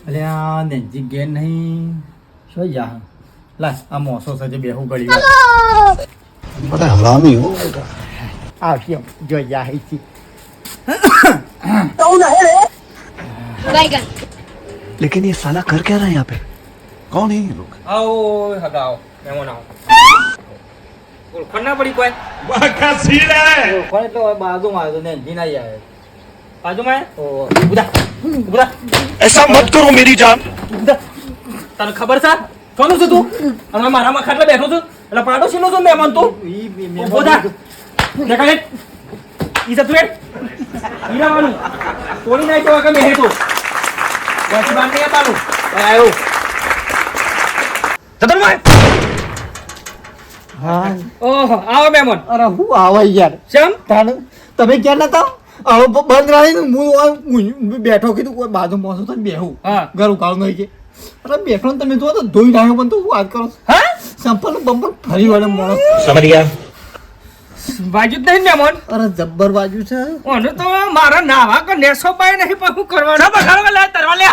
અલ્યા નેનજી ગેર નહીં શું યા લાય આ મોસો સાથે બેહું કરી बड़ा हरामी हो આવશે જો યા હઈ છી लेकिन ये साला कर क्या रहा है यहाँ पे कौन है ये लोग આવો હગાઓ મહેમાન આવો ઓળખણ ના પડી કોઈ કોણ એટલે બાજુમાં આવ્યો નેનજી ના આવે બાજુમાં ઓ ઉદા ઉદા ऐसा मत करो मेरी जान તને ખબર છે કોનું છે તું અને મારામાં ખાટલા બેઠો છું એટલે પાડોશીનો છું મહેમાન તું ઉભો થા દેખાડે ઈ જતું રે ઈરાવાનું કોની નાઈ તો કે મેહે તો પછી બાર નહીં પાડું આવ્યો જતન ભાઈ હા ઓહો આવો મહેમાન અરે હું આવે યાર શેમ તમે ક્યાં નતા હવે બંધ રાખીને હું બેઠો કીધું કોઈ બાજુ મોસો તો બેહું હા ઘર ઉકાળું નહીં કે અરે બેઠો ને તમે જો તો ધોઈ નાખ્યો પણ તું વાત કરો હા સંપલ બંપલ ફરી વળે માણસ समझ गया બાજુ જ નહીં મહેમાન અરે જબ્બર બાજુ છે ઓને તો મારા નાવા કે નેસો પાય નહીં પણ હું કરવાનું બગાડવા લે તરવા લે